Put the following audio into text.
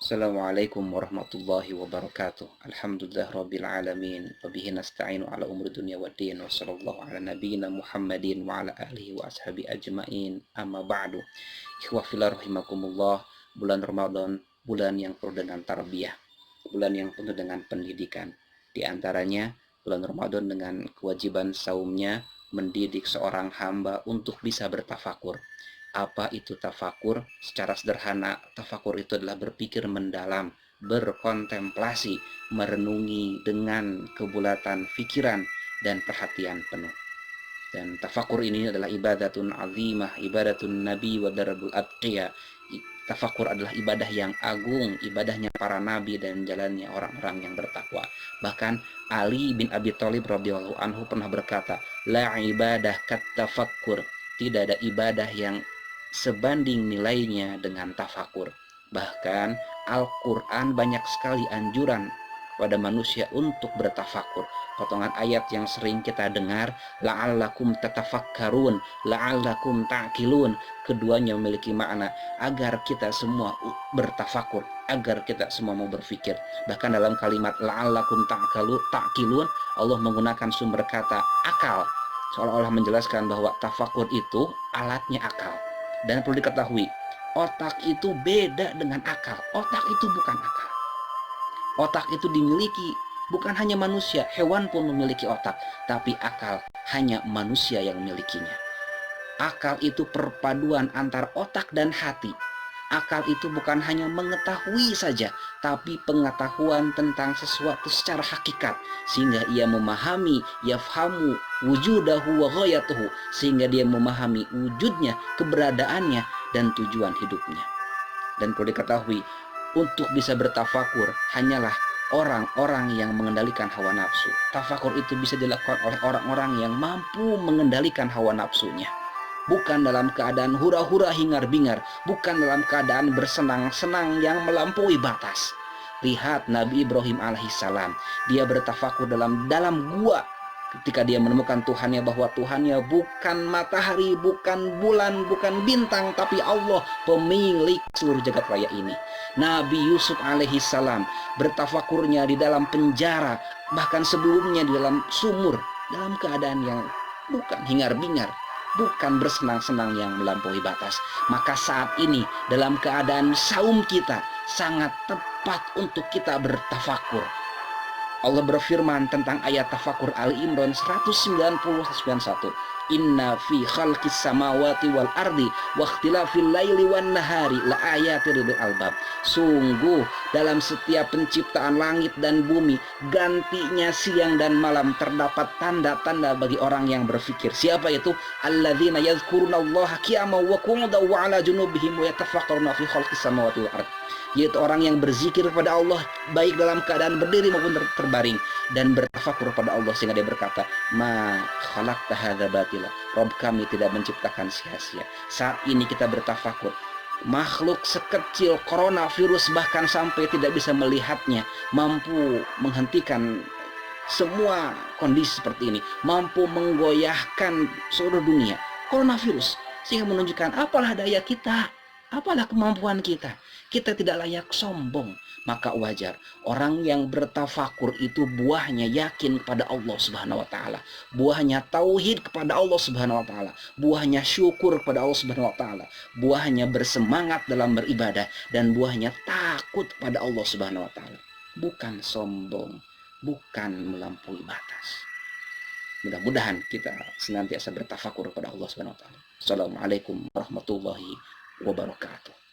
Assalamualaikum warahmatullahi wabarakatuh. Alhamdulillah rabbil alamin. Wa bihi nasta'inu ala umuri dunya waddin. Wa sallallahu ala nabiyyina Muhammadin wa ala alihi wa ashabi ajma'in. Amma ba'du. Ikhwah fillah rahimakumullah. Bulan Ramadan, bulan yang penuh dengan tarbiyah, bulan yang penuh dengan pendidikan. Di antaranya bulan Ramadan dengan kewajiban saumnya mendidik seorang hamba untuk bisa bertafakur. Apa itu tafakur? Secara sederhana, tafakur itu adalah berpikir mendalam, berkontemplasi, merenungi dengan kebulatan pikiran dan perhatian penuh. Dan tafakur ini adalah ibadatun azimah, ibadatun nabi wa darabul atqiya. Tafakur adalah ibadah yang agung, ibadahnya para nabi dan jalannya orang-orang yang bertakwa. Bahkan Ali bin Abi Thalib radhiyallahu anhu pernah berkata, la ibadah kat tafakkur. Tidak ada ibadah yang sebanding nilainya dengan tafakur. Bahkan Al-Quran banyak sekali anjuran pada manusia untuk bertafakur. Potongan ayat yang sering kita dengar, la'allakum tatafakkarun, la'allakum ta'qilun, keduanya memiliki makna agar kita semua bertafakur, agar kita semua mau berpikir. Bahkan dalam kalimat la'allakum ta'qilun, Allah menggunakan sumber kata akal, seolah-olah menjelaskan bahwa tafakur itu alatnya akal. Dan perlu diketahui, otak itu beda dengan akal. Otak itu bukan akal. Otak itu dimiliki bukan hanya manusia, hewan pun memiliki otak, tapi akal hanya manusia yang memilikinya. Akal itu perpaduan antara otak dan hati. Akal itu bukan hanya mengetahui saja, tapi pengetahuan tentang sesuatu secara hakikat, sehingga ia memahami, yafhamu wujudahu wa ghayatuhu, sehingga dia memahami wujudnya, keberadaannya, dan tujuan hidupnya. Dan perlu diketahui, untuk bisa bertafakur hanyalah orang-orang yang mengendalikan hawa nafsu. Tafakur itu bisa dilakukan oleh orang-orang yang mampu mengendalikan hawa nafsunya. Bukan dalam keadaan hura-hura hingar-bingar, bukan dalam keadaan bersenang-senang yang melampaui batas. Lihat Nabi Ibrahim alaihissalam, dia bertafakur dalam gua ketika dia menemukan Tuhannya, bahwa Tuhannya bukan matahari, bukan bulan, bukan bintang, tapi Allah, pemilik seluruh jagat raya ini. Nabi Yusuf alaihissalam bertafakurnya di dalam penjara, bahkan sebelumnya di dalam sumur, dalam keadaan yang bukan hingar-bingar, bukan bersenang-senang yang melampaui batas. Maka saat ini dalam keadaan saum kita sangat tepat untuk kita bertafakur. Allah berfirman tentang ayat tafakur Ali Imran 190-191. Inna fi khalqis samawati wal ardi wa ikhtilafil laili wan nahari la ayatil lil albab. Sungguh dalam setiap penciptaan langit dan bumi, gantinya siang dan malam, terdapat tanda-tanda bagi orang yang berfikir. Siapa itu? Alladzina yadhkurunallaha qiyaman wa qu'udan wa 'ala junubihim wa yatafakkaruna fi khalqis samawati wal ardi. Yaitu orang yang berzikir kepada Allah baik dalam keadaan berdiri maupun terbaring, dan bertafakur pada Allah sehingga dia berkata, ma khalaqta hadza batila. Rabb kami tidak menciptakan sia-sia. Saat ini kita bertafakur, makhluk sekecil coronavirus bahkan sampai tidak bisa melihatnya mampu menghentikan semua kondisi seperti ini, mampu menggoyahkan seluruh dunia. Coronavirus, sehingga menunjukkan apalah daya kita, apalah kemampuan kita. Kita tidak layak sombong. Maka wajar orang yang bertafakur itu buahnya yakin kepada Allah Subhanahu wa taala, buahnya tauhid kepada Allah Subhanahu wa taala, buahnya syukur kepada Allah Subhanahu wa taala, buahnya bersemangat dalam beribadah, dan buahnya takut pada Allah Subhanahu wa taala. Bukan sombong, bukan melampaui batas. Mudah-mudahan kita senantiasa bertafakur kepada Allah Subhanahu wa taala. Assalamualaikum warahmatullahi wabarakatuh.